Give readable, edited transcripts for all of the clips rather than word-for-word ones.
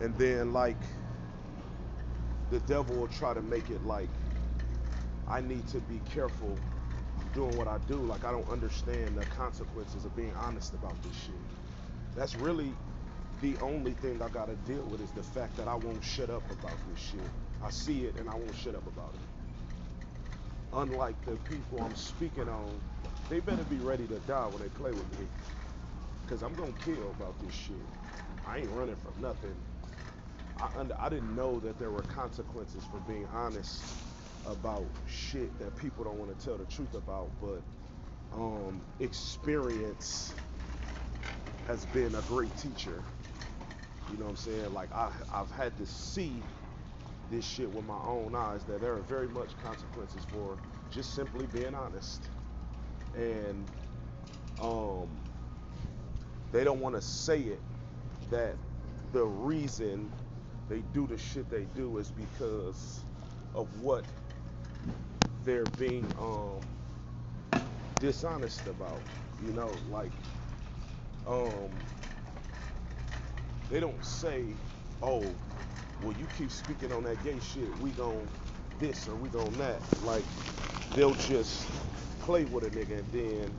And then like the devil will try to make it like I need to be careful doing what I do. Like I don't understand the consequences of being honest about this shit. That's really the only thing I gotta deal with is the fact that I won't shut up about this shit. I see it and I won't shut up about it. Unlike the people I'm speaking on, they better be ready to die when they play with me. Cause I'm gonna kill about this shit. I ain't running from nothing. I didn't know that there were consequences for being honest about shit that people don't want to tell the truth about, but experience has been a great teacher. You know what I'm saying? Like I've had to see this shit with my own eyes that there are very much consequences for just simply being honest. And um, they don't want to say it that the reason they do the shit they do is because of what they're being dishonest about. You know, like um, they don't say, "Oh, well, you keep speaking on that gay shit. We gon' this or we gon' that." Like they'll just play with a nigga and then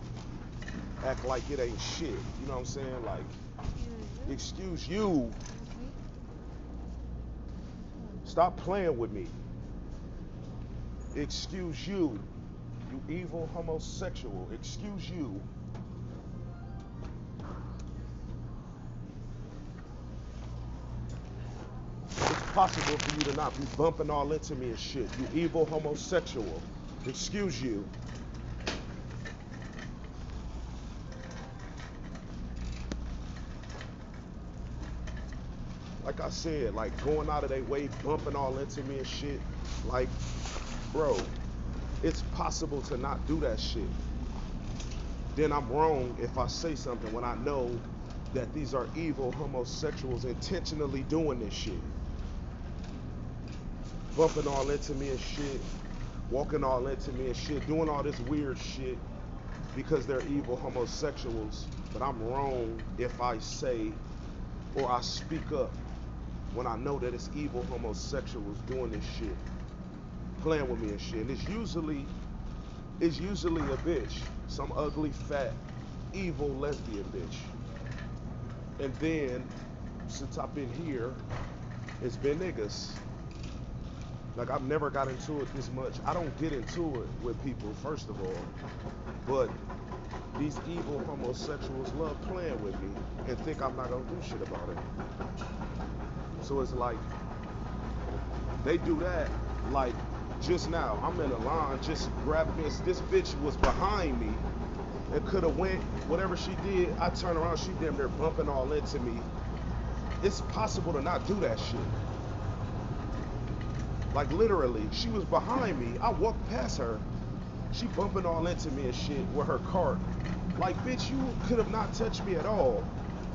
act like it ain't shit. You know what I'm saying? Like, excuse you, stop playing with me. Excuse you, you evil homosexual. Excuse you. It's possible for you to not be bumping all into me and shit. You evil homosexual. Excuse you. Like I said, like going out of their way, bumping all into me and shit. Like, bro, it's possible to not do that shit. Then I'm wrong if I say something when I know that these are evil homosexuals intentionally doing this shit. Bumping all into me and shit, walking all into me and shit, doing all this weird shit because they're evil homosexuals. But I'm wrong if I say or I speak up when I know that it's evil homosexuals doing this shit, playing with me and shit. And it's usually a bitch, some ugly, fat, evil lesbian bitch. And then since I've been here, it's been niggas. Like I've never got into it this much. I don't get into it with people, first of all. But these evil homosexuals love playing with me and think I'm not gonna do shit about it. So it's like they do that like just now. I'm in a line just grabbing this bitch was behind me and could have went whatever she did. I turn around, she damn near bumping all into me. It's possible to not do that shit. Like literally, she was behind me. I walked past her. She bumping all into me and shit with her cart. Like, bitch, you could have not touched me at all,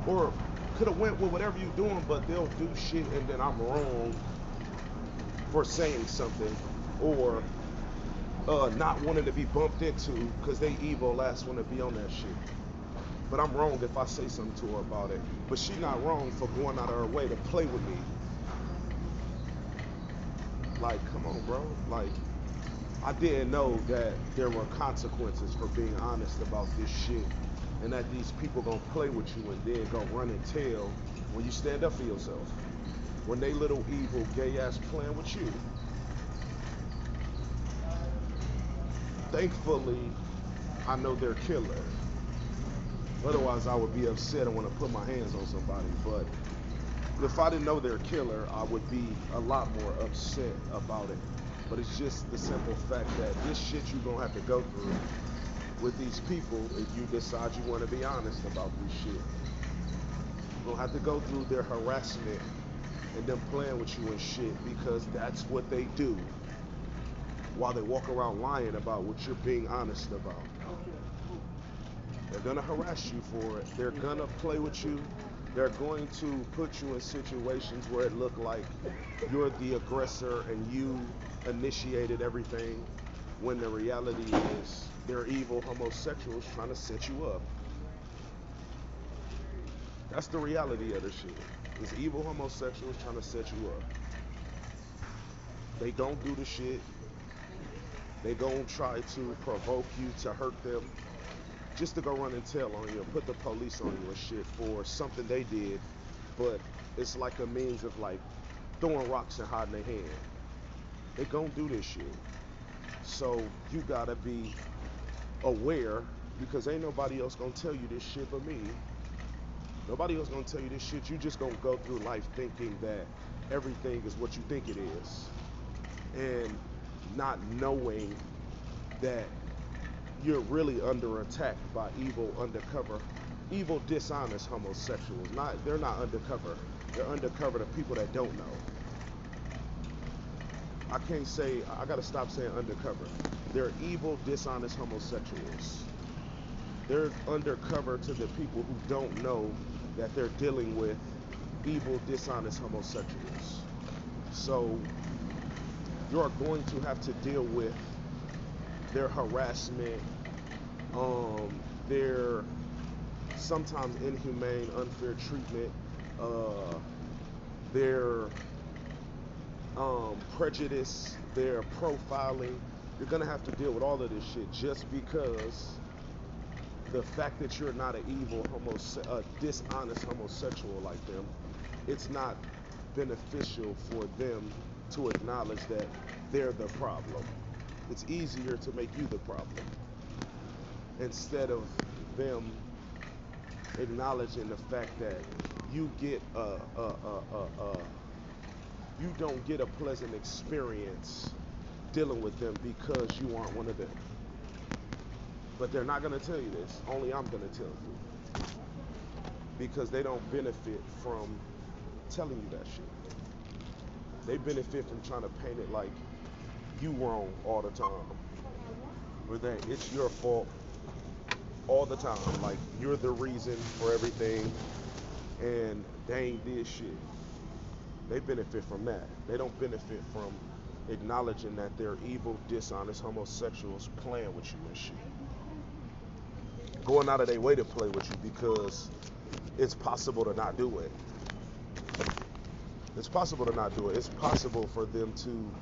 or could have went with whatever you doing. But they'll do shit, and then I'm wrong for saying something, or not wanting to be bumped into because they evil last one to be on that shit. But I'm wrong if I say something to her about it. But she not wrong for going out of her way to play with me. Like, come on, bro. Like, I didn't know that there were consequences for being honest about this shit, and that these people gonna play with you and then go run and tell when you stand up for yourself. When they little evil gay ass playing with you. Thankfully, I know they're killer. Otherwise, I would be upset and want to put my hands on somebody. But if I didn't know they're killer, I would be a lot more upset about it. But it's just the simple fact that this shit you're gonna have to go through with these people if you decide you want to be honest about this shit. You're gonna have to go through their harassment and them playing with you and shit because that's what they do while they walk around lying about what you're being honest about. They're gonna harass you for it. They're gonna play with you. They're going to put you in situations where it look like you're the aggressor and you initiated everything when the reality is they're evil homosexuals trying to set you up. That's the reality of the shit. It's evil homosexuals trying to set you up. They don't do the shit. They gon' try to provoke you to hurt them, just to go run and tell on you, put the police on you and shit for something they did, but it's like a means of like throwing rocks and hiding their hand. They gon' do this shit. So you gotta be aware, because ain't nobody else gonna tell you this shit but me. Nobody else gonna tell you this shit. You just gonna go through life thinking that everything is what you think it is, and not knowing that you're really under attack by evil, dishonest homosexuals. They're not undercover. They're undercover to people that don't know. I gotta stop saying undercover. They're evil, dishonest homosexuals. They're undercover to the people who don't know that they're dealing with evil, dishonest homosexuals. So you're going to have to deal with their harassment, their sometimes inhumane, unfair treatment, their prejudice, their profiling. You're gonna have to deal with all of this shit just because the fact that you're not an evil, dishonest homosexual like them, it's not beneficial for them to acknowledge that they're the problem. It's easier to make you the problem instead of them acknowledging the fact that you get you don't get a pleasant experience dealing with them because you aren't one of them. But they're not going to tell you this. Only I'm going to tell you, because they don't benefit from telling you that shit. They benefit from trying to paint it like you wrong all the time, or that it's your fault all the time, like you're the reason for everything, and they ain't did shit. They benefit from that. They don't benefit from acknowledging that they're evil, dishonest homosexuals playing with you and shit. Going out of their way to play with you because it's possible to not do it. It's possible to not do it. It's possible for them to,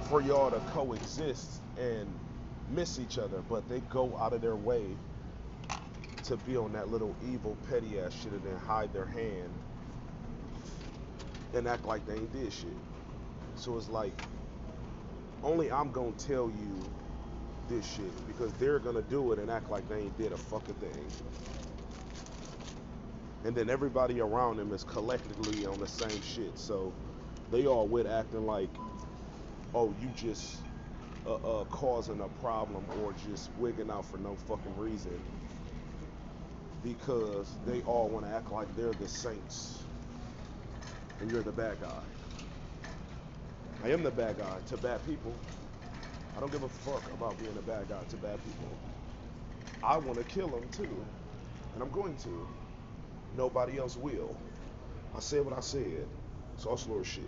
for y'all to coexist and miss each other, but they go out of their way to be on that little evil, petty ass shit and then hide their hand and act like they ain't did shit. So it's like, only I'm gonna tell you this shit because they're gonna do it and act like they ain't did a fucking thing. And then everybody around them is collectively on the same shit. So they all with acting like, oh, you just causing a problem or just wigging out for no fucking reason, because they all want to act like they're the saints and you're the bad guy. I am the bad guy to bad people. I don't give a fuck about being a bad guy to bad people. I want to kill them too, and I'm going to. Nobody else will. I said what I said. Sauce Lord shit.